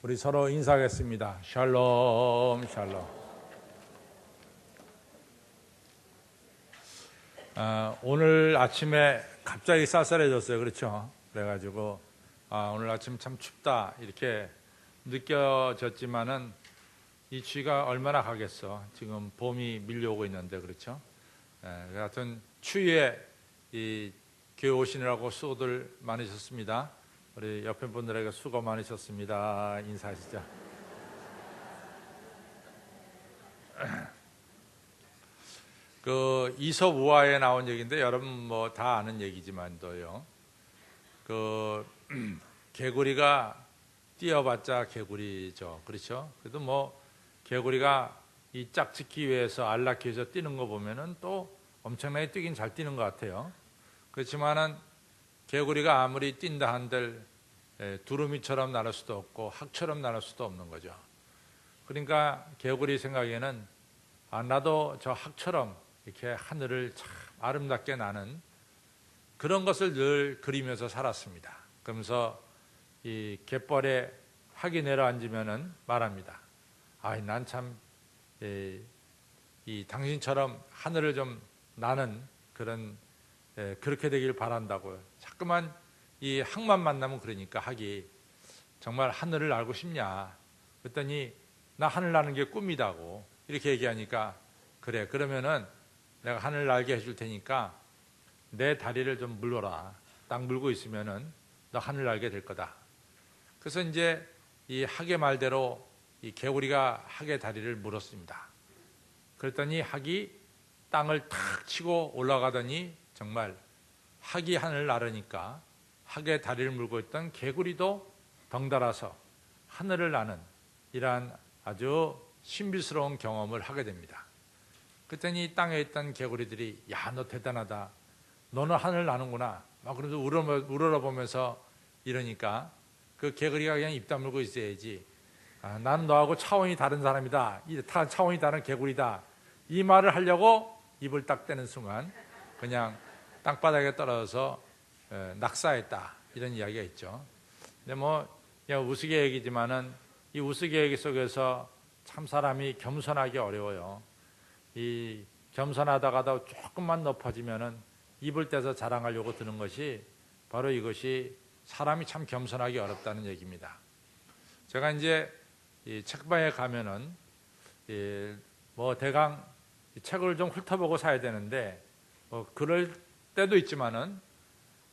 우리 서로 인사하겠습니다. 샬롬, 샬롬. 오늘 아침에 갑자기 쌀쌀해졌어요. 그렇죠? 그래가지고 오늘 아침 참 춥다 이렇게 느껴졌지만은 이 추위가 얼마나 가겠어. 지금 봄이 밀려오고 있는데 그렇죠? 하여튼 추위에 이 교회 오시느라고 수고들 많으셨습니다. 우리 옆에 분들에게 수고 많으셨습니다. 인사하시죠. 그 이솝 우화에 나온 얘기인데 여러분 뭐 다 아는 얘기지만도요. 그 개구리가 뛰어봤자 개구리죠. 그렇죠? 그래도 뭐 개구리가 이 짝짓기 위해서 안락기 위해서 뛰는 거 보면은 또 엄청나게 뛰긴 잘 뛰는 것 같아요. 그렇지만은 개구리가 아무리 뛴다 한들 두루미처럼 날을 수도 없고 학처럼 날을 수도 없는 거죠. 그러니까 개구리 생각에는 나도 저 학처럼 이렇게 하늘을 참 아름답게 나는 그런 것을 늘 그리면서 살았습니다. 그러면서 이 갯벌에 학이 내려앉으면은 말합니다. 난 참 이 당신처럼 하늘을 좀 나는 그런 그렇게 되길 바란다고요. 자꾸만 이 학만 만나면 그러니까 학이 정말 하늘을 날고 싶냐 그랬더니 나 하늘 나는 게 꿈이다고 이렇게 얘기하니까 그래 그러면은 내가 하늘 날게 해줄 테니까 내 다리를 좀 물어라. 딱 물고 있으면은 너 하늘 날게 될 거다. 그래서 이제 이 학의 말대로 이 개구리가 학의 다리를 물었습니다. 그랬더니 학이 땅을 탁 치고 올라가더니 정말 학이 하늘을 나르니까 학의 다리를 물고 있던 개구리도 덩달아서 하늘을 나는 이러한 아주 신비스러운 경험을 하게 됩니다. 그랬더니 땅에 있던 개구리들이 야, 너 대단하다. 너는 하늘 나는구나. 막 그러면서 우러러보면서 이러니까 그 개구리가 그냥 입 다물고 있어야지. 나는 너하고 차원이 다른 사람이다. 차원이 다른 개구리다. 이 말을 하려고 입을 딱 떼는 순간 그냥 땅바닥에 떨어져서 낙사했다. 이런 이야기가 있죠. 근데 뭐 그냥 우스갯얘기지만은 이 우스갯얘기 속에서 참 사람이 겸손하기 어려워요. 이 겸손하다가도 조금만 높아지면은 입을 떼서 자랑하려고 드는 것이 바로 이것이 사람이 참 겸손하기 어렵다는 얘기입니다. 제가 이제 이 책방에 가면은 뭐 대강 책을 좀 훑어보고 사야 되는데 뭐 그럴 때도 있지만은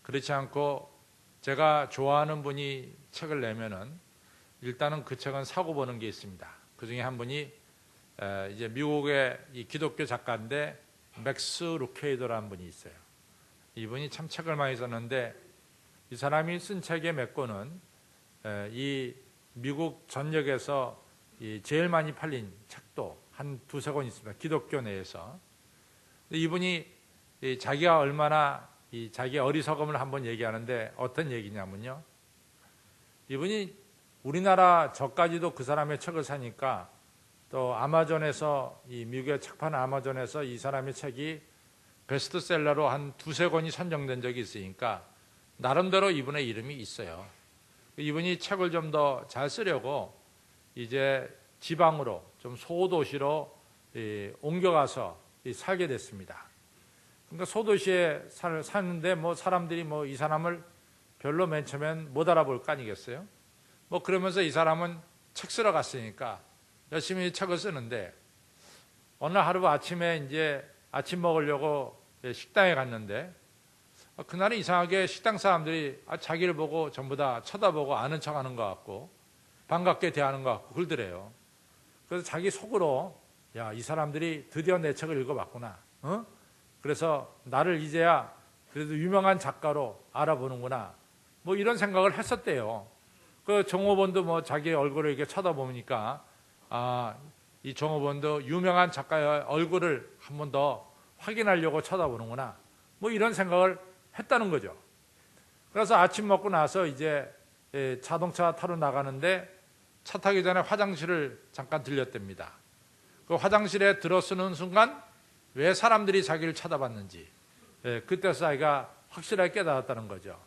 그렇지 않고 제가 좋아하는 분이 책을 내면은 일단은 그 책은 사고 보는 게 있습니다. 그 중에 한 분이 이제 미국의 이 기독교 작가인데 맥스 루케이더라는 분이 있어요. 이분이 참 책을 많이 썼는데 이 사람이 쓴 책의 몇 권은 이 미국 전역에서 이 제일 많이 팔린 책도 한 두세 권 있습니다. 기독교 내에서. 이분이 자기가 얼마나 자기의 어리석음을 한번 얘기하는데 어떤 얘기냐면요. 이분이 우리나라 저까지도 그 사람의 책을 사니까 또 아마존에서 이 미국의 책판 아마존에서 이 사람의 책이 베스트셀러로 한 두세 권이 선정된 적이 있으니까 나름대로 이분의 이름이 있어요. 이분이 책을 좀 더 잘 쓰려고 이제 지방으로 좀 소도시로 옮겨가서 살게 됐습니다. 그러니까 소도시에 사는데 뭐 사람들이 뭐 이 사람을 별로 맨 처음엔 못 알아볼 거 아니겠어요? 뭐 그러면서 이 사람은 책 쓰러 갔으니까 열심히 책을 쓰는데 어느 하루 아침에 이제 아침 먹으려고 식당에 갔는데 그날은 이상하게 식당 사람들이 자기를 보고 전부 다 쳐다보고 아는 척하는 것 같고 반갑게 대하는 것 같고 그러더래요. 그래서 자기 속으로 야, 이 사람들이 드디어 내 책을 읽어봤구나. 그래서 나를 이제야 그래도 유명한 작가로 알아보는구나. 뭐 이런 생각을 했었대요. 그 종업원도 뭐 자기 얼굴을 이렇게 쳐다보니까 이 종업원도 유명한 작가의 얼굴을 한 번 더 확인하려고 쳐다보는구나. 뭐 이런 생각을 했다는 거죠. 그래서 아침 먹고 나서 이제 자동차 타러 나가는데 차 타기 전에 화장실을 잠깐 들렸답니다. 그 화장실에 들어서는 순간 왜 사람들이 자기를 쳐다봤는지 그때서 자기가 확실하게 깨달았다는 거죠.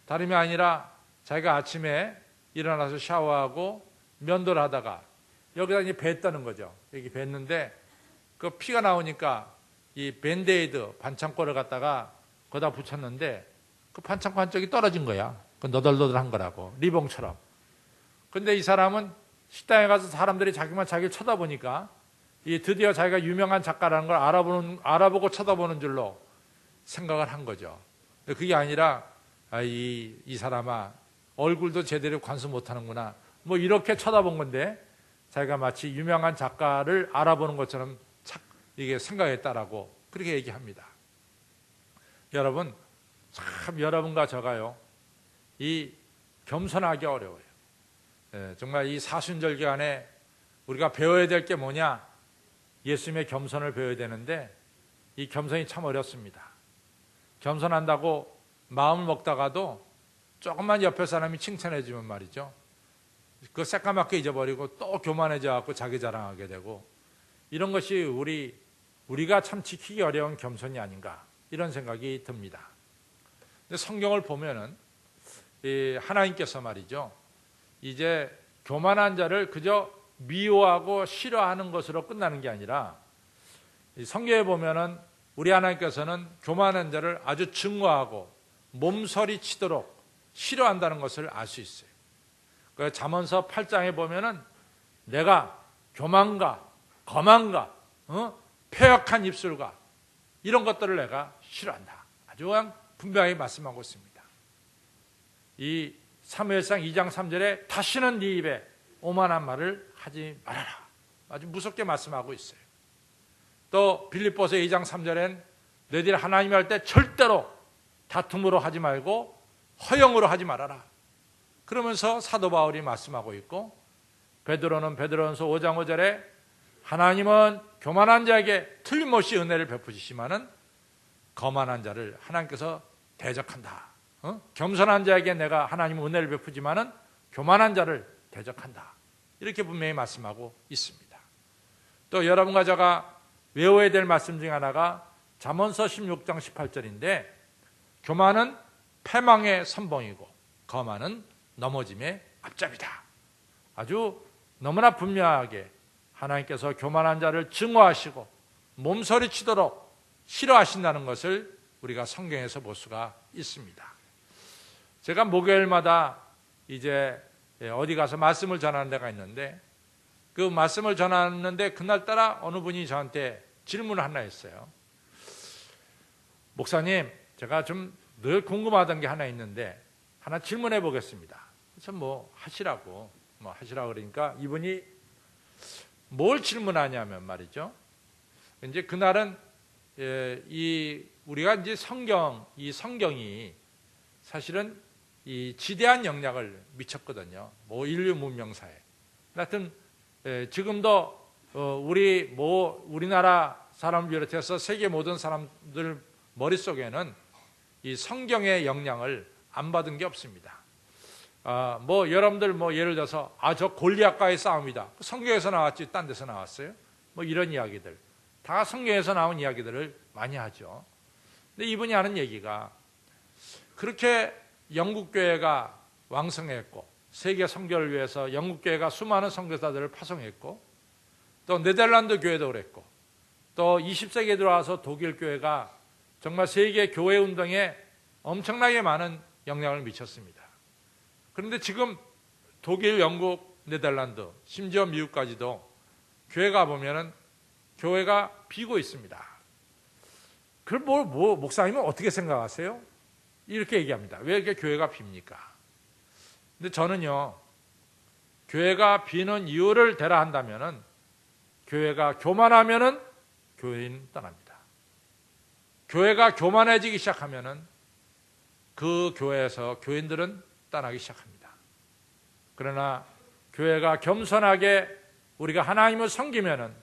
다름이 아니라 자기가 아침에 일어나서 샤워하고 면도를 하다가 여기다 이제 뱉다는 거죠. 여기 뱉는데 그 피가 나오니까 이 밴드에이드 반창고를 갖다가 거기다 붙였는데 그 반창고 한쪽이 떨어진 거야. 그 너덜너덜한 거라고, 리봉처럼. 근데 이 사람은 식당에 가서 사람들이 자기를 쳐다보니까 이 드디어 자기가 유명한 작가라는 걸 알아보고 쳐다보는 줄로 생각을 한 거죠. 근데 그게 아니라 이 사람아, 얼굴도 제대로 관수 못하는구나, 뭐 이렇게 쳐다본 건데 자기가 마치 유명한 작가를 알아보는 것처럼 이게 생각했다라고 그렇게 얘기합니다. 여러분, 참 여러분과 저가요, 이 겸손하기 어려워요. 정말 이 사순절기 안에 우리가 배워야 될 게 뭐냐? 예수님의 겸손을 배워야 되는데 이 겸손이 참 어렵습니다. 겸손한다고 마음을 먹다가도 조금만 옆에 사람이 칭찬해 주면 말이죠, 그거 새까맣게 잊어버리고 또 교만해져 갖고 자기 자랑하게 되고, 이런 것이 우리가 참 지키기 어려운 겸손이 아닌가, 이런 생각이 듭니다. 근데 성경을 보면은 하나님께서 말이죠, 이제 교만한 자를 그저 미워하고 싫어하는 것으로 끝나는 게 아니라 성경에 보면은 우리 하나님께서는 교만한 자를 아주 증오하고 몸서리치도록 싫어한다는 것을 알 수 있어요. 그 잠언서 8장에 보면은 내가 교만과 거만과 패역한 입술과 이런 것들을 내가 싫어한다, 아주 분명히 말씀하고 있습니다. 이 사무엘상 2장 3절에 다시는 네 입에 오만한 말을 하지 말아라, 아주 무섭게 말씀하고 있어요. 또 빌립보서 2장 3절엔 너희들이 하나님 할 때 절대로 다툼으로 하지 말고 허영으로 하지 말아라, 그러면서 사도 바울이 말씀하고 있고, 베드로는 베드로전서 5장 5절에 하나님은 교만한 자에게 틀림없이 은혜를 베푸시지만은 거만한 자를 하나님께서 대적한다. 겸손한 자에게 내가 하나님 은혜를 베푸지만은 교만한 자를 대적한다, 이렇게 분명히 말씀하고 있습니다. 또 여러분과 제가 외워야 될 말씀 중에 하나가 잠언서 16장 18절인데 교만은 패망의 선봉이고 거만은 넘어짐의 앞잡이다. 아주 너무나 분명하게 하나님께서 교만한 자를 증오하시고 몸서리치도록 싫어하신다는 것을 우리가 성경에서 볼 수가 있습니다. 제가 목요일마다 이제 어디 가서 말씀을 전하는 데가 있는데, 그 말씀을 전하는데 그날따라 어느 분이 저한테 질문을 하나 했어요. 목사님, 제가 좀 늘 궁금하던 게 하나 있는데 하나 질문해 보겠습니다. 그래서 하시라고 그러니까 이분이 뭘 질문하냐면 말이죠, 이제 그날은 우리가 이제 이 성경이 사실은 이 지대한 영향을 미쳤거든요. 인류 문명사에. 하여튼 지금도 우리나라 사람을 비롯해서 세계 모든 사람들 머릿속에는 이 성경의 영향을 안 받은 게 없습니다. 여러분들 예를 들어서 저 골리앗과의 싸움이다, 성경에서 나왔지 딴 데서 나왔어요? 이런 이야기들 다 성경에서 나온 이야기들을 많이 하죠. 근데 이분이 하는 얘기가, 그렇게 영국교회가 왕성했고 세계 선교를 위해서 영국교회가 수많은 선교사들을 파송했고, 또 네덜란드 교회도 그랬고, 또 20세기에 들어와서 독일교회가 정말 세계 교회 운동에 엄청나게 많은 영향을 미쳤습니다. 그런데 지금 독일, 영국, 네덜란드, 심지어 미국까지도 교회가 보면은 교회가 비고 있습니다. 그럼 목사님은 어떻게 생각하세요? 이렇게 얘기합니다. 왜 이렇게 교회가 빕니까? 근데 저는요, 교회가 비는 이유를 대라 한다면은 교회가 교만하면은 교회는 떠납니다. 교회가 교만해지기 시작하면은 그 교회에서 교인들은 떠나기 시작합니다. 그러나 교회가 겸손하게 우리가 하나님을 섬기면은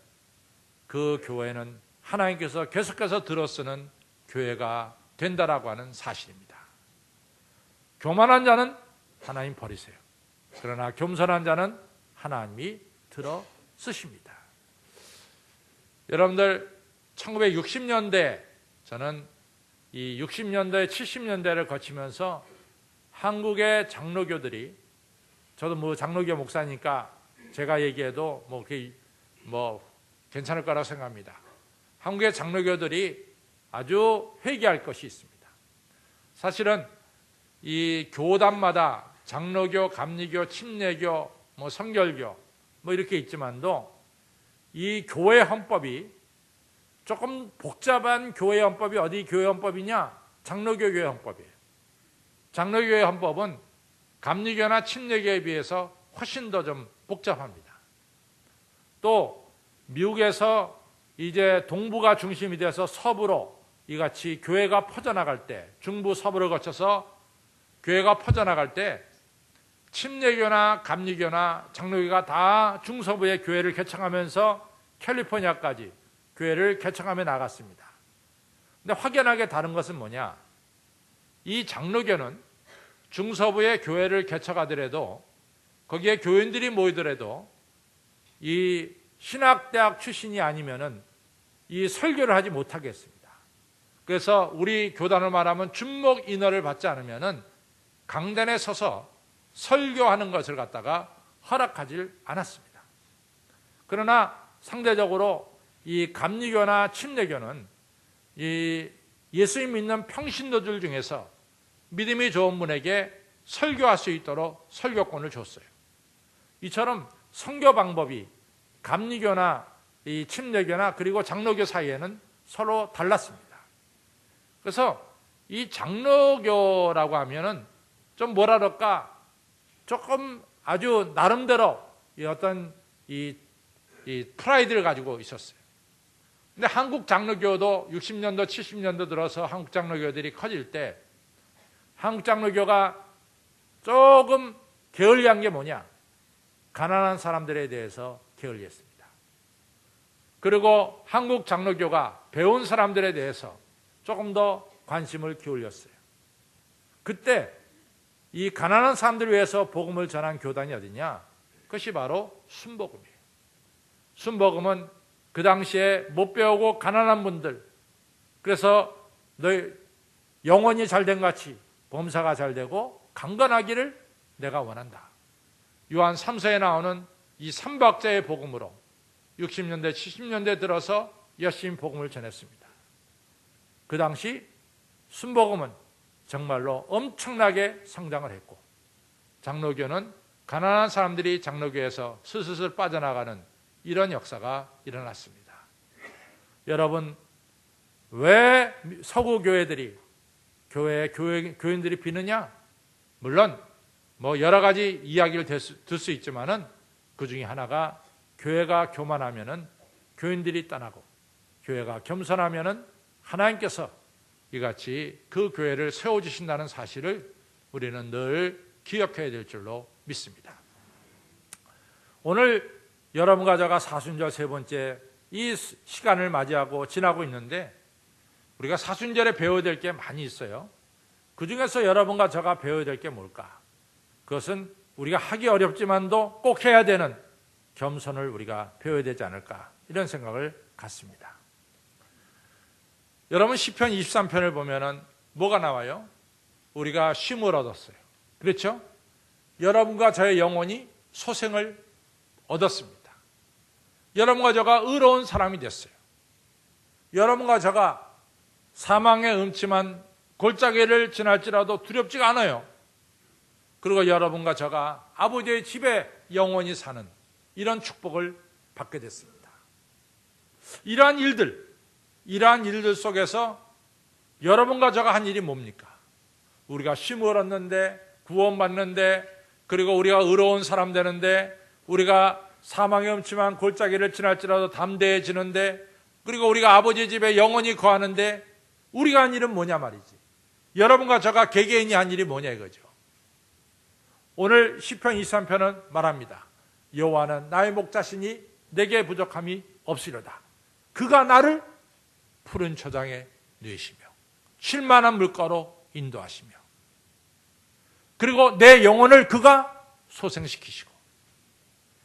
그 교회는 하나님께서 계속해서 들어쓰는 교회가 된다라고 하는 사실입니다. 교만한 자는 하나님 버리세요. 그러나 겸손한 자는 하나님이 들어 쓰십니다. 여러분들 1960년대, 저는 이 60년대, 70년대를 거치면서 한국의 장로교들이 저도 뭐 장로교 목사니까 제가 얘기해도 뭐 괜찮을 거라고 생각합니다. 한국의 장로교들이 아주 회개할 것이 있습니다. 사실은 이 교단마다 장로교, 감리교, 침례교, 뭐 성결교 뭐 이렇게 있지만도 이 교회 헌법이 조금 복잡한 교회 헌법이 어디 교회 헌법이냐? 장로교 교회 헌법이에요. 장로교 교회 헌법은 감리교나 침례교에 비해서 훨씬 더 좀 복잡합니다. 또 미국에서 이제 동부가 중심이 돼서 서부로 이같이 교회가 퍼져나갈 때, 중부 서부를 거쳐서 교회가 퍼져나갈 때 침례교나 감리교나 장로교가 다 중서부에 교회를 개척하면서 캘리포니아까지 교회를 개척하며 나갔습니다. 근데 확연하게 다른 것은 뭐냐? 이 장로교는 중서부에 교회를 개척하더라도 거기에 교인들이 모이더라도 이 신학대학 출신이 아니면은 이 설교를 하지 못하겠습니다. 그래서 우리 교단을 말하면 준목 인허를 받지 않으면은 강단에 서서 설교하는 것을 갖다가 허락하지 않았습니다. 그러나 상대적으로 이 감리교나 침례교는 이 예수님 믿는 평신도들 중에서 믿음이 좋은 분에게 설교할 수 있도록 설교권을 줬어요. 이처럼 선교 방법이 감리교나 이 침례교나 그리고 장로교 사이에는 서로 달랐습니다. 그래서 이 장로교라고 하면은 좀 뭐라 그럴까? 조금 아주 나름대로 이 어떤 이 프라이드를 가지고 있었어요. 근데 한국 장로교도 60년도, 70년도 들어서 한국 장로교들이 커질 때 한국 장로교가 조금 게을리한 게 뭐냐? 가난한 사람들에 대해서 게을리했습니다. 그리고 한국 장로교가 배운 사람들에 대해서 조금 더 관심을 기울였어요. 그때 이 가난한 사람들을 위해서 복음을 전한 교단이 어디냐? 그것이 바로 순복음이에요. 순복음은 그 당시에 못 배우고 가난한 분들, 그래서 너희 영혼이 잘된 같이 범사가 잘되고 강건하기를 내가 원한다. 요한 3서에 나오는 이 삼박자의 복음으로 60년대, 70년대 들어서 열심히 복음을 전했습니다. 그 당시 순복음은 정말로 엄청나게 성장을 했고 장로교는 가난한 사람들이 장로교에서 슬슬 빠져나가는 이런 역사가 일어났습니다. 여러분, 왜 서구 교회들이 교인들이 비느냐? 물론 뭐 여러 가지 이야기를 들 수 있지만은 그 중에 하나가 교회가 교만하면은 교인들이 떠나고 교회가 겸손하면은 하나님께서 이같이 그 교회를 세워주신다는 사실을 우리는 늘 기억해야 될 줄로 믿습니다. 오늘 여러분과 제가 사순절 세 번째 이 시간을 맞이하고 지나고 있는데 우리가 사순절에 배워야 될 게 많이 있어요. 그 중에서 여러분과 제가 배워야 될 게 뭘까? 그것은 우리가 하기 어렵지만도 꼭 해야 되는 겸손을 우리가 배워야 되지 않을까 이런 생각을 갖습니다. 여러분 시편 23편을 보면은 뭐가 나와요? 우리가 쉼을 얻었어요. 그렇죠? 여러분과 저의 영혼이 소생을 얻었습니다. 여러분과 저가 의로운 사람이 됐어요. 여러분과 저가 사망의 음침한 골짜기를 지날지라도 두렵지가 않아요. 그리고 여러분과 저가 아버지의 집에 영원히 사는 이런 축복을 받게 됐습니다. 이러한 일들 속에서 여러분과 저가 한 일이 뭡니까? 우리가 쉼을 얻는데, 구원받는데, 그리고 우리가 의로운 사람 되는데, 우리가 사망의 음침한 골짜기를 지날지라도 담대해지는데, 그리고 우리가 아버지의 집에 영원히 거하는데 우리가 한 일은 뭐냐 말이지. 여러분과 저가 개개인이 한 일이 뭐냐 이거죠. 오늘 시편 23편은 말합니다. 여호와는 나의 목자시니 내게 부족함이 없으리로다. 그가 나를 푸른 초장에 누이시며 쉴 만한 물가로 인도하시며 그리고 내 영혼을 그가 소생시키시고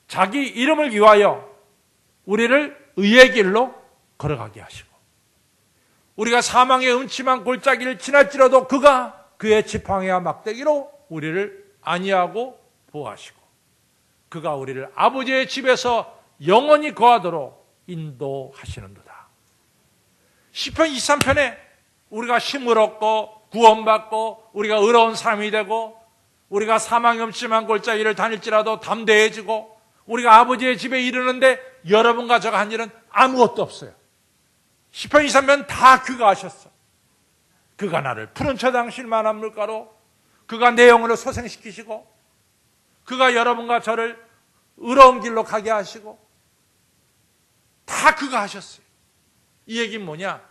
자기 이름을 위하여 우리를 의의 길로 걸어가게 하시고 우리가 사망의 음침한 골짜기를 지날지라도 그가 그의 지팡이와 막대기로 우리를 안위하고 보호하시고 그가 우리를 아버지의 집에서 영원히 거하도록 인도하시는도다. 시편 23편에 우리가 힘을 얻고 구원받고 우리가 의로운 사람이 되고 우리가 사망이 없지만 골짜기를 다닐지라도 담대해지고 우리가 아버지의 집에 이르는데 여러분과 저가 한 일은 아무것도 없어요. 시편 23편 다 그가 하셨어. 그가 나를 푸른 초당 쉴만한 물가로, 그가 내 영혼을 소생시키시고, 그가 여러분과 저를 의로운 길로 가게 하시고, 다 그가 하셨어요. 이 얘기는 뭐냐?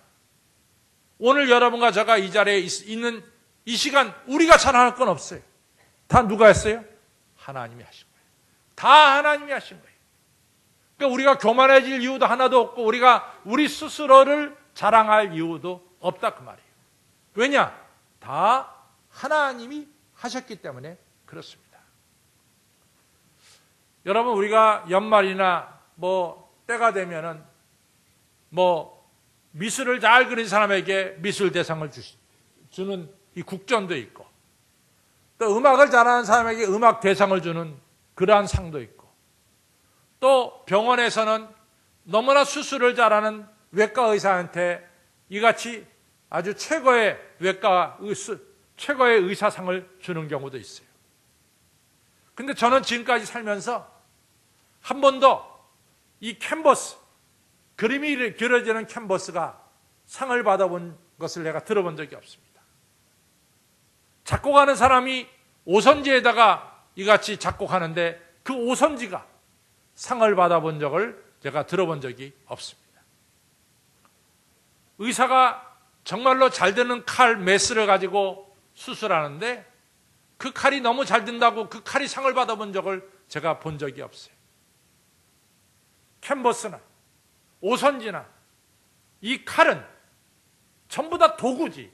오늘 여러분과 저가 이 자리에 있는 이 시간 우리가 잘할 건 없어요. 다 누가 했어요? 하나님이 하신 거예요. 다 하나님이 하신 거예요. 그러니까 우리가 교만해질 이유도 하나도 없고 우리가 우리 스스로를 자랑할 이유도 없다 그 말이에요. 왜냐? 다 하나님이 하셨기 때문에 그렇습니다. 여러분, 우리가 연말이나 때가 되면은 미술을 잘 그린 사람에게 미술 대상을 주는 이 국전도 있고, 또 음악을 잘하는 사람에게 음악 대상을 주는 그러한 상도 있고, 또 병원에서는 너무나 수술을 잘하는 외과 의사한테 이같이 아주 최고의 최고의 의사상을 주는 경우도 있어요. 근데 저는 지금까지 살면서 한 번도 이 캔버스, 그림이 그려지는 캔버스가 상을 받아본 것을 내가 들어본 적이 없습니다. 작곡하는 사람이 오선지에다가 이같이 작곡하는데 그 오선지가 상을 받아본 적을 제가 들어본 적이 없습니다. 의사가 정말로 잘 드는 칼 메스를 가지고 수술하는데 그 칼이 너무 잘 든다고 그 칼이 상을 받아본 적을 제가 본 적이 없어요. 캔버스나 오선지나 이 칼은 전부 다 도구지,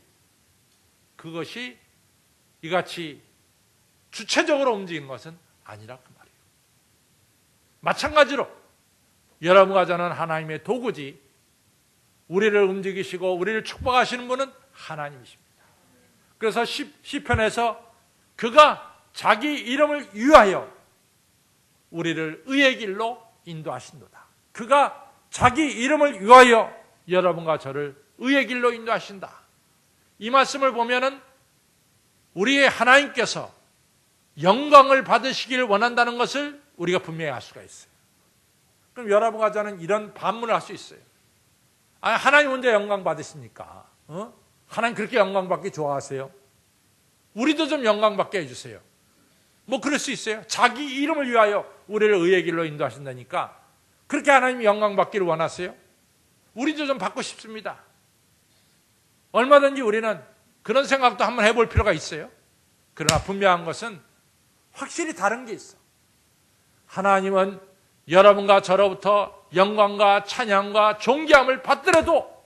그것이 이같이 주체적으로 움직이는 것은 아니라 그 말이에요. 마찬가지로 여러분과 저는 하나님의 도구지, 우리를 움직이시고 우리를 축복하시는 분은 하나님이십니다. 그래서 시편에서 그가 자기 이름을 위하여 우리를 의의 길로 인도하신도다. 그가 자기 이름을 위하여 여러분과 저를 의의 길로 인도하신다. 이 말씀을 보면은 우리의 하나님께서 영광을 받으시기를 원한다는 것을 우리가 분명히 알 수가 있어요. 그럼 여러분과 저는 이런 반문을 할 수 있어요. 하나님 혼자 영광 받으십니까? 하나님 그렇게 영광 받기 좋아하세요? 우리도 좀 영광 받게 해주세요. 그럴 수 있어요. 자기 이름을 위하여 우리를 의의 길로 인도하신다니까 그렇게 하나님이 영광 받기를 원하세요? 우리도 좀 받고 싶습니다. 얼마든지 우리는 그런 생각도 한번 해볼 필요가 있어요. 그러나 분명한 것은 확실히 다른 게 있어. 하나님은 여러분과 저로부터 영광과 찬양과 존귀함을 받더라도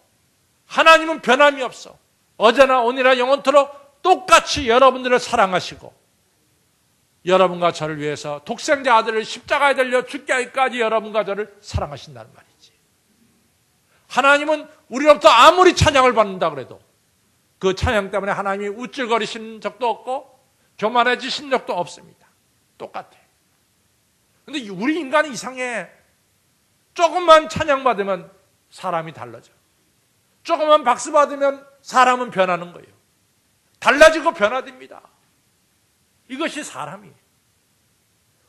하나님은 변함이 없어. 어제나 오늘이나 영원토록 똑같이 여러분들을 사랑하시고 여러분과 저를 위해서 독생자 아들을 십자가에 달려 죽게 하기까지 여러분과 저를 사랑하신다는 말이지. 하나님은 우리로부터 아무리 찬양을 받는다 그래도 그 찬양 때문에 하나님이 우쭐거리신 적도 없고 교만해지신 적도 없습니다. 똑같아. 근데 우리 인간이 이상해. 조금만 찬양받으면 사람이 달라져. 조금만 박수 받으면 사람은 변하는 거예요. 달라지고 변화됩니다. 이것이 사람이에요.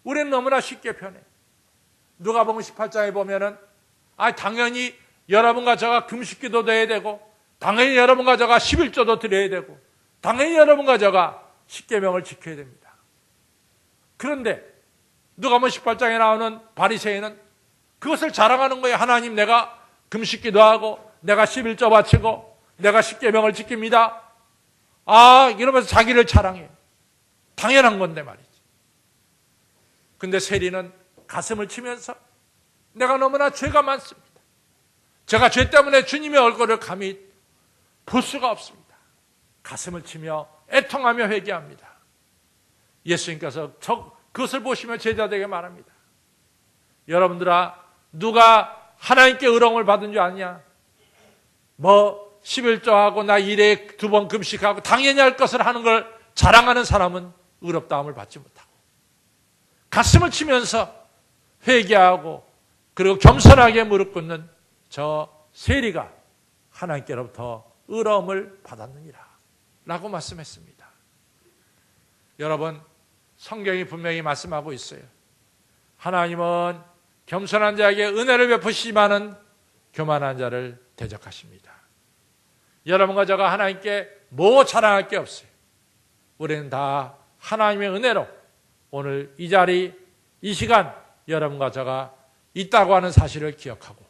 우리는 너무나 쉽게 변해. 누가복음 18장에 보면은 당연히 여러분과 저가 금식기도도 해야 되고 당연히 여러분과 저가 11조도 드려야 되고 당연히 여러분과 저가 십계명을 지켜야 됩니다. 그런데 누가복음 18장에 나오는 바리새인은 그것을 자랑하는 거예요. 하나님, 내가 금식기도 하고 내가 11조 바치고 내가 십계명을 지킵니다. 이러면서 자기를 자랑해요. 당연한 건데 말이지. 근데 세리는 가슴을 치면서 내가 너무나 죄가 많습니다. 제가 죄 때문에 주님의 얼굴을 감히 볼 수가 없습니다. 가슴을 치며 애통하며 회개합니다. 예수님께서 그것을 보시며 제자들에게 말합니다. 여러분들아, 누가 하나님께 의로움을 받은 줄 아냐? 11조하고 나 일에 2번 금식하고 당연히 할 것을 하는 걸 자랑하는 사람은 의롭다함을 받지 못하고 가슴을 치면서 회개하고 그리고 겸손하게 무릎 꿇는 저 세리가 하나님께로부터 의로움을 받았느니라 라고 말씀했습니다. 여러분, 성경이 분명히 말씀하고 있어요. 하나님은 겸손한 자에게 은혜를 베푸시지만은 교만한 자를 대적하십니다. 여러분과 저가 하나님께 뭐 자랑할 게 없어요. 우리는 다 하나님의 은혜로 오늘 이 자리, 이 시간 여러분과 저가 있다고 하는 사실을 기억하고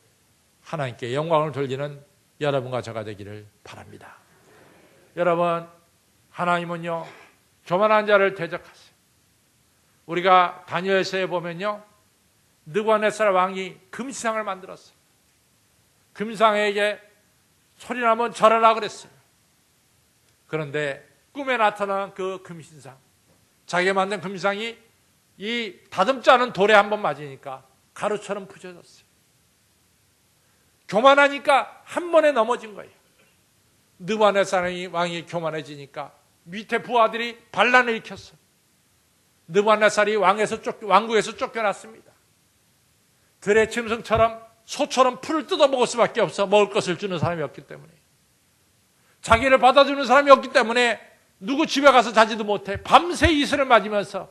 하나님께 영광을 돌리는 여러분과 저가 되기를 바랍니다. 여러분, 하나님은요, 교만한 자를 대적하세요. 우리가 다니엘서에 보면요, 느부갓네살 왕이 금시상을 만들었어요. 금상에게 소리나면 절하라 그랬어요. 그런데 꿈에 나타난 그 금신상, 자기가 만든 금상이 이 다듬지 않은 돌에 한번 맞으니까 가루처럼 부셔졌어요. 교만하니까 한 번에 넘어진 거예요. 느부갓네살 왕이 교만해지니까 밑에 부하들이 반란을 일으켰어요. 느부갓네살이 왕국에서 쫓겨났습니다. 들의 짐승처럼 소처럼 풀을 뜯어먹을 수밖에 없어. 먹을 것을 주는 사람이 없기 때문에, 자기를 받아주는 사람이 없기 때문에 누구 집에 가서 자지도 못해 밤새 이슬을 맞으면서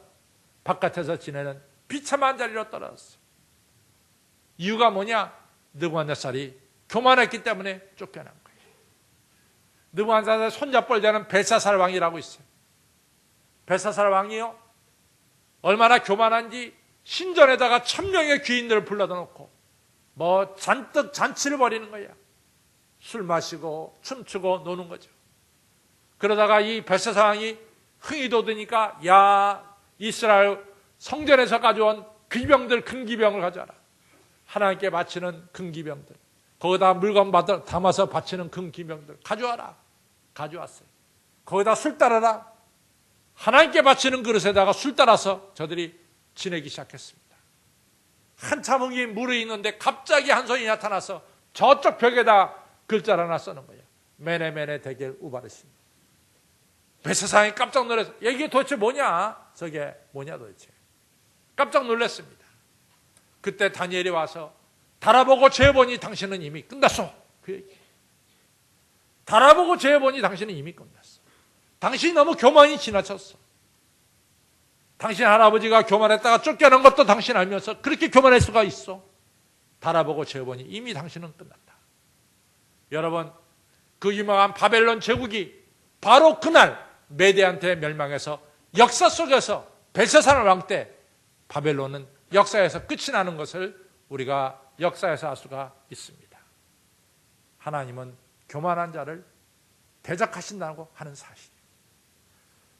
바깥에서 지내는 비참한 자리로 떨어졌어요. 이유가 뭐냐? 느부갓네살이 교만했기 때문에 쫓겨난 거예요. 느부갓네살 손잡벌 되는 벨사살 왕이라고 있어요. 벨사살 왕이요, 얼마나 교만한지 신전에다가 1000명의 귀인들을 불러다 놓고 뭐 잔뜩 잔치를 벌이는 거야. 술 마시고 춤추고 노는 거죠. 그러다가 이 벨사살 왕이 흥이 돋으니까, 야, 이스라엘 성전에서 가져온 기병들, 큰 기병을 가져와라. 하나님께 바치는 큰 기병들, 거기다 물건 담아서 바치는 큰 기병들 가져와라. 가져왔어요. 거기다 술 따라라. 하나님께 바치는 그릇에다가 술 따라서 저들이 지내기 시작했습니다. 한참 흥이 무르익 있는데 갑자기 한 손이 나타나서 저쪽 벽에다 글자를 하나 써는 거예요. 메네메네 데겔 우바르신. 벨사살이 깜짝 놀라서, 이게 도대체 뭐냐? 저게 뭐냐 도대체. 깜짝 놀랐습니다. 그때 다니엘이 와서 달아보고 재보니 당신은 이미 끝났어. 그 얘기. 달아보고 재보니 당신은 이미 끝났어. 당신이 너무 교만이 지나쳤어. 당신 할아버지가 교만했다가 쫓겨난 것도 당신 알면서 그렇게 교만할 수가 있어. 달아보고 재보니 이미 당신은 끝났다. 여러분, 그 유명한 바벨론 제국이 바로 그날 메대한테 멸망해서 역사 속에서 벨사살 왕 때 바벨론은 역사에서 끝이 나는 것을 우리가 역사에서 알 수가 있습니다. 하나님은 교만한 자를 대적하신다고 하는 사실.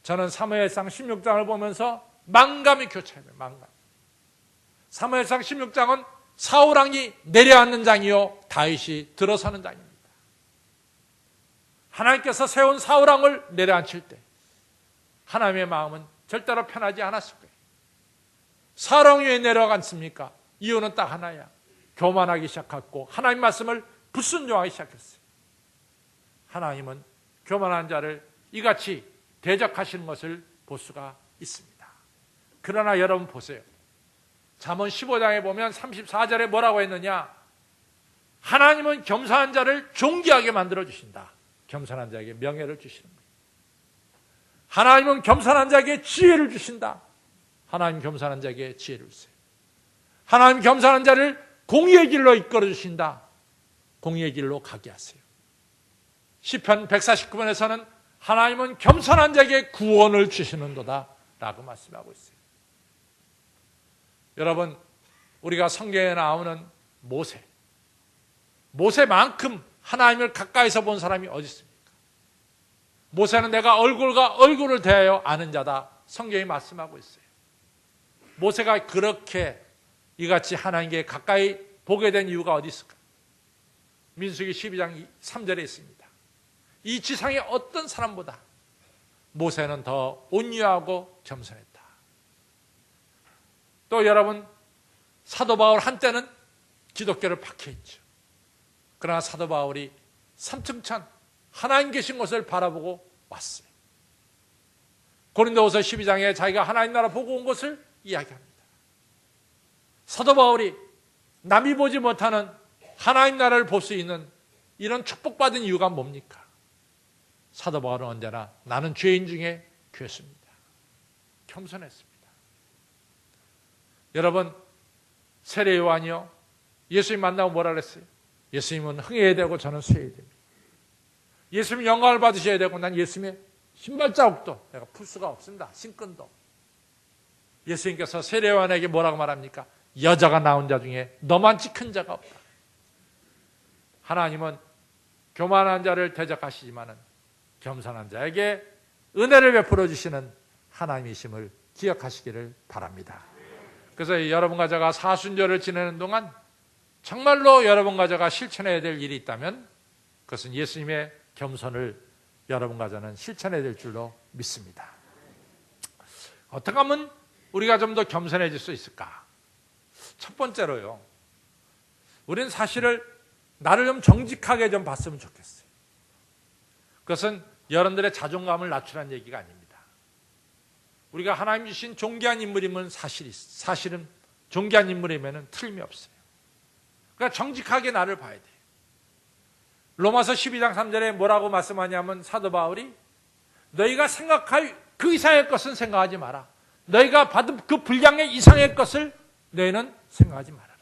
저는 사무엘상 16장을 보면서 만감이 교차해요. 만감. 사무엘상 16장은 사울 왕이 내려앉는 장이요, 다윗이 들어서는 장입니다. 하나님께서 세운 사울 왕을 내려앉힐 때 하나님의 마음은 절대로 편하지 않았을 거예요. 사울 왕이 왜 내려앉습니까? 이유는 딱 하나야. 교만하기 시작했고 하나님 말씀을 불순종하기 시작했어요. 하나님은 교만한 자를 이같이 대적하시는 것을 볼 수가 있습니다. 그러나 여러분 보세요. 잠언 15장에 보면 34절에 뭐라고 했느냐? 하나님은 겸손한 자를 존귀하게 만들어 주신다. 겸손한 자에게 명예를 주시는 거예요. 하나님은 겸손한 자에게 지혜를 주신다. 하나님 겸손한 자에게 지혜를 주세요. 하나님 겸손한 자를 공의의 길로 이끌어 주신다. 공의의 길로 가게 하세요. 시편 149편에서는 하나님은 겸손한 자에게 구원을 주시는도다 라고 말씀하고 있어요. 여러분, 우리가 성경에 나오는 모세만큼 하나님을 가까이서 본 사람이 어디 있습니까? 모세는 내가 얼굴과 얼굴을 대하여 아는 자다, 성경이 말씀하고 있어요. 모세가 그렇게 이같이 하나님께 가까이 보게 된 이유가 어디 있을까? 민수기 12장 3절에 있습니다. 이 지상의 어떤 사람보다 모세는 더 온유하고 겸손했다. 또 여러분, 사도 바울 한때는 기독교를 박해했죠. 그러나 사도 바울이 산층천 하나님 계신 곳을 바라보고 왔어요. 고린도후서 12장에 자기가 하나님 나라 보고 온 것을 이야기합니다. 사도 바울이 남이 보지 못하는 하나님 나라를 볼 수 있는 이런 축복받은 이유가 뭡니까? 사도 바울은 언제나 나는 죄인 중에 괴수입니다. 겸손했습니다. 여러분, 세례 요한이요, 예수님 만나고 뭐라 그랬어요? 예수님은 흥해야 되고 저는 쇠해야 됩니다. 예수님 영광을 받으셔야 되고 난 예수님의 신발자국도 내가 풀 수가 없습니다. 신끈도. 예수님께서 세례 요한에게 뭐라고 말합니까? 여자가 낳은 자 중에 너만치 큰 자가 없다. 하나님은 교만한 자를 대적하시지만은 겸손한 자에게 은혜를 베풀어 주시는 하나님이심을 기억하시기를 바랍니다. 그래서 여러분과 제가 사순절을 지내는 동안 정말로 여러분과 제가 실천해야 될 일이 있다면 그것은 예수님의 겸손을 여러분과 저는 실천해야 될 줄로 믿습니다. 어떻게 하면 우리가 좀 더 겸손해질 수 있을까? 첫 번째로요, 우리는 사실을 나를 좀 정직하게 좀 봤으면 좋겠어요. 그것은 여러분들의 자존감을 낮추라는 얘기가 아닙니다. 우리가 하나님 주신 존귀한 인물이면 사실은 존귀한 인물이면 틀림이 없어요. 그러니까 정직하게 나를 봐야 돼요. 로마서 12장 3절에 뭐라고 말씀하냐면 사도 바울이 너희가 생각할 그 이상의 것은 생각하지 마라. 너희가 받은 그 분량의 이상의 것을 너희는 생각하지 말아라.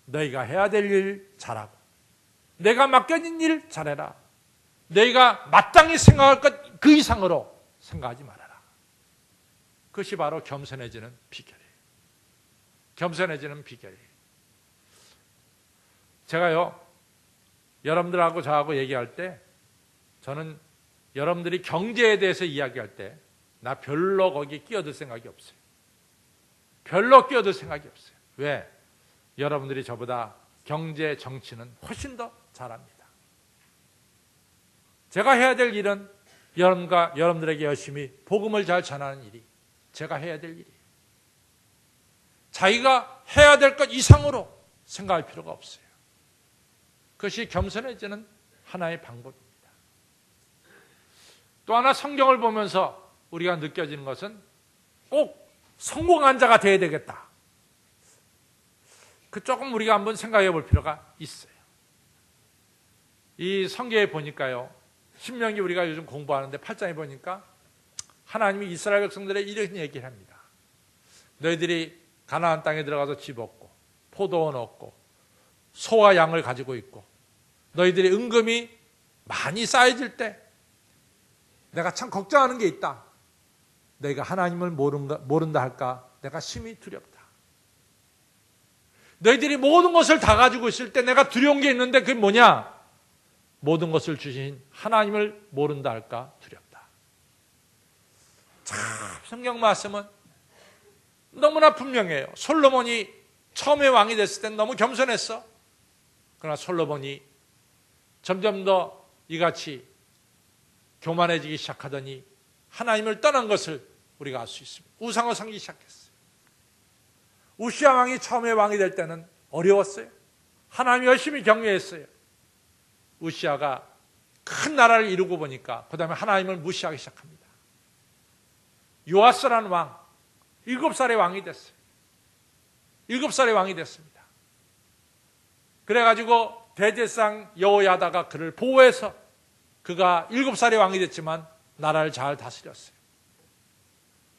너희가 해야 될 일 잘하고 내가 맡겨진 일 잘해라. 너희가 마땅히 생각할 것 그 이상으로 생각하지 말아라. 그것이 바로 겸손해지는 비결이에요. 겸손해지는 비결이에요. 제가요, 여러분들하고 저하고 얘기할 때 저는 여러분들이 경제에 대해서 이야기할 때 나 별로 거기에 끼어들 생각이 없어요. 별로 끼어들 생각이 없어요. 왜? 여러분들이 저보다 경제, 정치는 훨씬 더 잘합니다. 제가 해야 될 일은 여러분과 여러분들에게 열심히 복음을 잘 전하는 일이 제가 해야 될 일이에요. 자기가 해야 될 것 이상으로 생각할 필요가 없어요. 그것이 겸손해지는 하나의 방법입니다. 또 하나 성경을 보면서 우리가 느껴지는 것은 꼭 성공한 자가 돼야 되겠다. 그 조금 우리가 한번 생각해 볼 필요가 있어요. 이 성경에 보니까요, 신명기 우리가 요즘 공부하는데 8장에 보니까 하나님이 이스라엘 백성들의 이런 얘기를 합니다. 너희들이 가나안 땅에 들어가서 집 얻고 포도원 얻고 소와 양을 가지고 있고 너희들이 은금이 많이 쌓여질 때 내가 참 걱정하는 게 있다. 너희가 하나님을 모른다 할까? 내가 심히 두렵다. 너희들이 모든 것을 다 가지고 있을 때 내가 두려운 게 있는데 그게 뭐냐? 모든 것을 주신 하나님을 모른다 할까? 두렵다. 참 성경 말씀은 너무나 분명해요. 솔로몬이 처음에 왕이 됐을 땐 너무 겸손했어. 그러나 솔로몬이 점점 더 이같이 교만해지기 시작하더니 하나님을 떠난 것을 우리가 알 수 있습니다. 우상을 섬기기 시작했어요. 우시야 왕이 처음에 왕이 될 때는 어려웠어요. 하나님 열심히 격려했어요. 우시야가 큰 나라를 이루고 보니까 그 다음에 하나님을 무시하기 시작합니다. 요아스라는 왕, 7살의 왕이 됐어요. 7살의 왕이 됐습니다. 그래가지고 대제사장 여호야다가 그를 보호해서 그가 7살의 왕이 됐지만 나라를 잘 다스렸어요.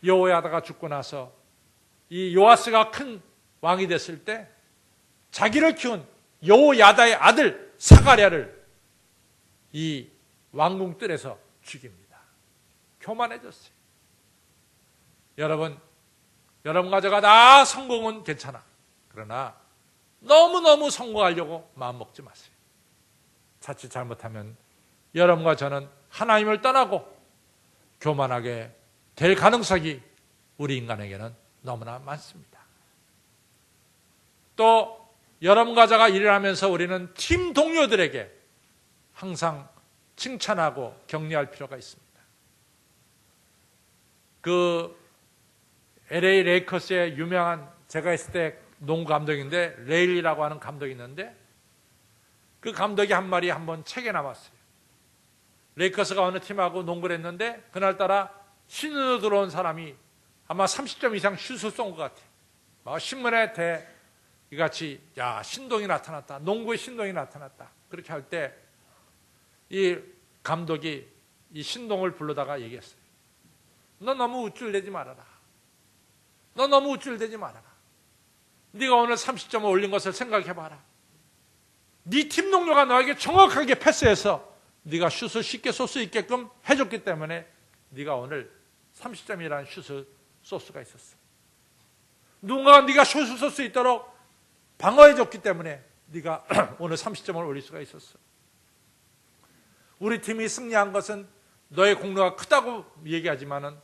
여호야다가 죽고 나서 이 요아스가 큰 왕이 됐을 때 자기를 키운 여호야다의 아들 사가랴를 이 왕궁 뜰에서 죽입니다. 교만해졌어요. 여러분과 제가 다 성공은 괜찮아. 그러나 너무너무 성공하려고 마음먹지 마세요. 자칫 잘못하면 여러분과 저는 하나님을 떠나고 교만하게 될 가능성이 우리 인간에게는 너무나 많습니다. 또 여러분과 제가 일을 하면서 우리는 팀 동료들에게 항상 칭찬하고 격려할 필요가 있습니다. 그 LA 레이커스의 유명한 제가 있을 때 농구 감독인데 레일리라고 하는 감독이 있는데 그 감독이 한 말이 한번 책에 남았어요. 레이커스가 어느 팀하고 농구를 했는데 그날따라 신인으로 들어온 사람이 아마 30점 이상 슛을 쏜 것 같아요. 신문에 이같이 신동이 나타났다, 농구의 신동이 나타났다, 그렇게 할 때 이 감독이 이 신동을 불러다가 얘기했어요. 너 너무 우쭐대지 말아라. 너 너무 우쭐대지 말아라. 네가 오늘 30점을 올린 것을 생각해봐라. 네 팀 동료가 너에게 정확하게 패스해서 네가 슛을 쉽게 쏠 수 있게끔 해줬기 때문에 네가 오늘 30점이라는 슛을 쏠 수가 있었어. 누군가가 네가 슛을 쏠 수 있도록 방어해줬기 때문에 네가 오늘 30점을 올릴 수가 있었어. 우리 팀이 승리한 것은 너의 공로가 크다고 얘기하지만은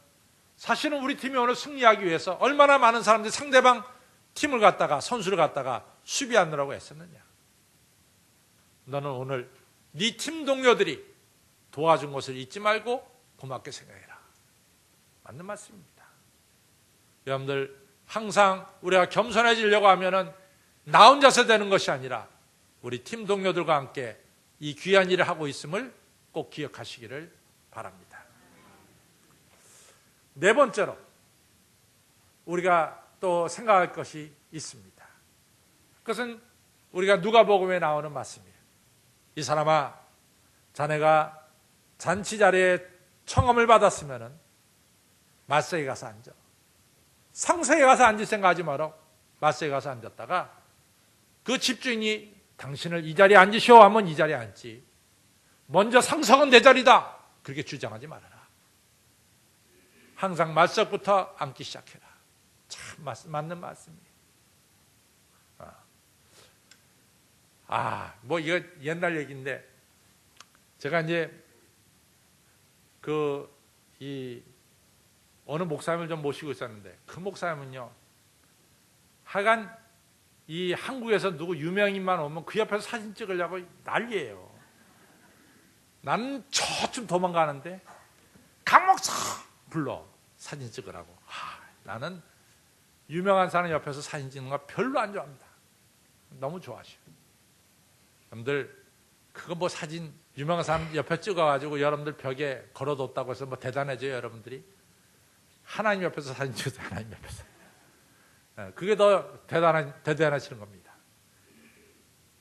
사실은 우리 팀이 오늘 승리하기 위해서 얼마나 많은 사람들이 상대방 팀을 갖다가, 선수를 갖다가 수비하느라고 애썼느냐. 너는 오늘 네 팀 동료들이 도와준 것을 잊지 말고 고맙게 생각해라. 맞는 말씀입니다. 여러분들, 항상 우리가 겸손해지려고 하면은 나 혼자서 되는 것이 아니라 우리 팀 동료들과 함께 이 귀한 일을 하고 있음을 꼭 기억하시기를 바랍니다. 네 번째로 우리가 또 생각할 것이 있습니다. 그것은 우리가 누가복음에 나오는 말씀이에요. 이 사람아, 자네가 잔치 자리에 청함을 받았으면은 맞세에 가서 앉아. 상세에 가서 앉을 생각하지 마라. 맞세에 가서 앉았다가 그 집주인이 당신을 이 자리에 앉으시오 하면 이 자리에 앉지. 먼저 상석은 내 자리다. 그렇게 주장하지 말아라. 항상 말석부터 앉기 시작해라. 참 맞는 말씀이에요. 뭐 이거 옛날 얘기인데 제가 이제 어느 목사님을 좀 모시고 있었는데 그 목사님은요, 하여간 이 한국에서 누구 유명인만 오면 그 옆에서 사진 찍으려고 난리예요. 나는 저쯤 도망가는데 강 목사 불러 사진 찍으라고. 나는 유명한 사람 옆에서 사진 찍는 거 별로 안 좋아합니다. 너무 좋아하셔. 여러분들, 그거 뭐 사진 유명한 사람 옆에 찍어가지고 여러분들 벽에 걸어뒀다고 해서 뭐 대단해져요, 여러분들이? 하나님 옆에서 사진 찍으세요, 하나님 옆에서. 그게 더 대단하시는 겁니다.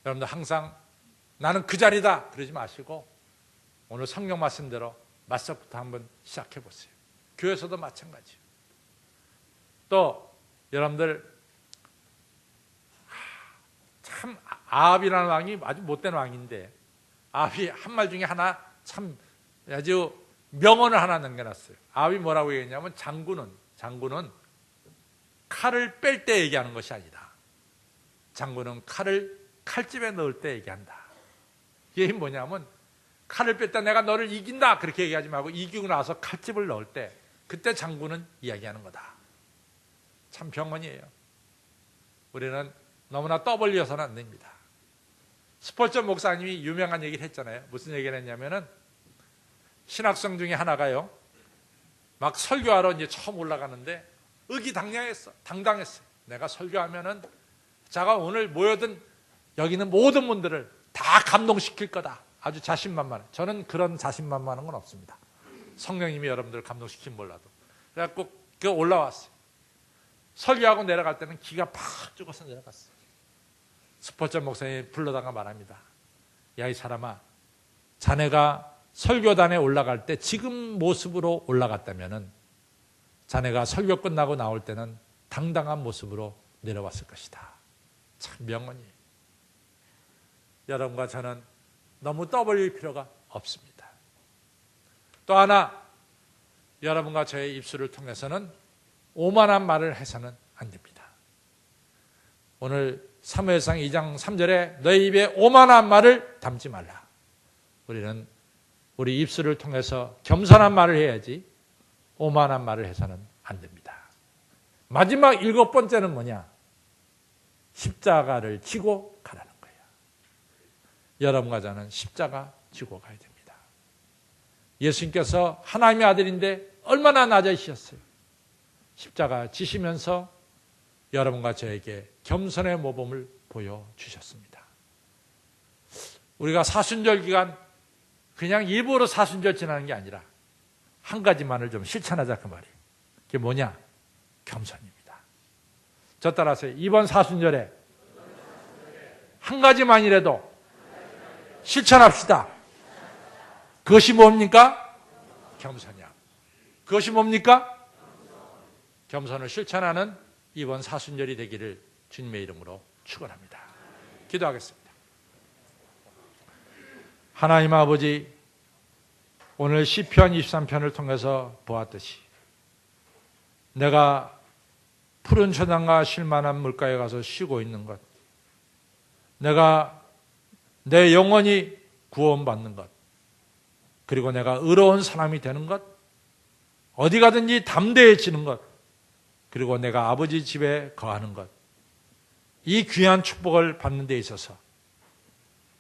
여러분들 항상 나는 그 자리다 그러지 마시고 오늘 성경 말씀대로 맞석부터 한번 시작해 보세요. 교회에서도 마찬가지예요. 또 여러분들, 참 아합이라는 왕이 아주 못된 왕인데 아합이 한 말 중에 하나 참 아주 명언을 하나 남겨놨어요. 아합이 뭐라고 얘기했냐면 장군은 칼을 뺄 때 얘기하는 것이 아니다. 장군은 칼을 칼집에 넣을 때 얘기한다. 이게 뭐냐면 칼을 뺄 때 내가 너를 이긴다 그렇게 얘기하지 말고 이기고 나서 칼집을 넣을 때 그때 장군은 이야기하는 거다. 참 병언이에요. 우리는 너무나 떠벌려서는 안 됩니다. 스폴전 목사님이 유명한 얘기를 했잖아요. 무슨 얘기를 했냐면은 신학생 중에 하나가요, 막 설교하러 이제 처음 올라가는데 당당했어요. 내가 설교하면은 자가 오늘 모여든 여기는 모든 분들을 다 감동시킬 거다. 아주 자신만만해. 저는 그런 자신만만한 건 없습니다. 성령님이 여러분들을 감동시키면 몰라도. 그래갖고 그 올라왔어요. 설교하고 내려갈 때는 기가 팍 죽어서 내려갔어요. 스포츠 목사님이 불러다가 말합니다. 야, 이 사람아, 자네가 설교단에 올라갈 때 지금 모습으로 올라갔다면은 자네가 설교 끝나고 나올 때는 당당한 모습으로 내려왔을 것이다. 참 명언이에요. 여러분과 저는 너무 떠벌릴 필요가 없습니다. 또 하나, 여러분과 저의 입술을 통해서는 오만한 말을 해서는 안 됩니다. 오늘 사무엘상 2장 3절에 너희 입에 오만한 말을 담지 말라. 우리는 우리 입술을 통해서 겸손한 말을 해야지 오만한 말을 해서는 안 됩니다. 마지막 7번째는 뭐냐? 십자가를 지고 가라는 거예요. 여러분과 저는 십자가 지고 가야 됩니다. 예수님께서 하나님의 아들인데 얼마나 낮아지셨어요. 십자가 지시면서 여러분과 저에게 겸손의 모범을 보여주셨습니다. 우리가 사순절 기간 그냥 일부러 사순절 지나는 게 아니라 한 가지만을 좀 실천하자 그 말이에요. 그게 뭐냐? 겸손입니다. 저 따라서 이번 사순절에 한 가지만이라도 실천합시다. 그것이 뭡니까? 겸손이야. 그것이 뭡니까? 겸손을 실천하는 이번 사순절이 되기를 주님의 이름으로 축원합니다. 기도하겠습니다. 하나님 아버지, 오늘 시편 23편을 통해서 보았듯이 내가 푸른 초장과 쉴만한 물가에 가서 쉬고 있는 것, 내가 내 영혼이 구원받는 것, 그리고 내가 의로운 사람이 되는 것, 어디 가든지 담대해지는 것, 그리고 내가 아버지 집에 거하는 것, 이 귀한 축복을 받는 데 있어서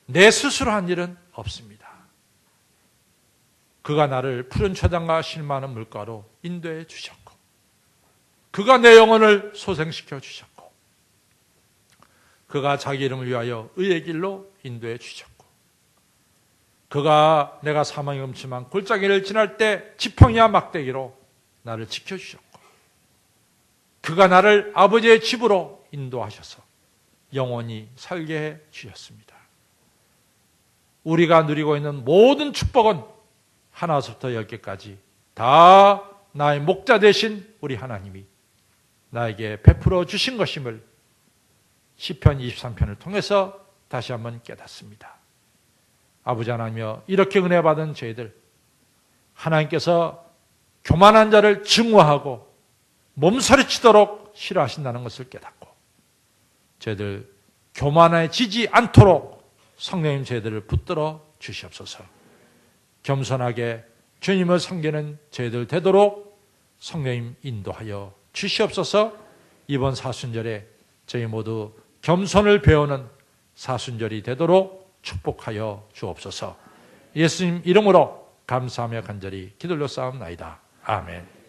내 스스로 한 일은 없습니다. 그가 나를 푸른 초장과 쉴만한 물가로 인도해 주셨고, 그가 내 영혼을 소생시켜 주셨고, 그가 자기 이름을 위하여 의의 길로 인도해 주셨고, 그가 내가 사망의 음침한 골짜기를 지날 때 지팡이와 막대기로 나를 지켜주셨고, 그가 나를 아버지의 집으로 인도하셔서 영원히 살게 해 주셨습니다. 우리가 누리고 있는 모든 축복은 하나부터 10개까지 다 나의 목자 되신 우리 하나님이 나에게 베풀어 주신 것임을 시편 23편을 통해서 다시 한번 깨닫습니다. 아버지 하나님이여, 이렇게 은혜 받은 저희들, 하나님께서 교만한 자를 증오하고 몸서리치도록 싫어하신다는 것을 깨닫고, 저희들 교만해지지 않도록 성령님 저희들을 붙들어 주시옵소서. 겸손하게 주님을 섬기는 저희들 되도록 성령님 인도하여 주시옵소서. 이번 사순절에 저희 모두 겸손을 배우는 사순절이 되도록 축복하여 주옵소서. 예수님 이름으로 감사하며 간절히 기도로 싸움나이다. 아멘.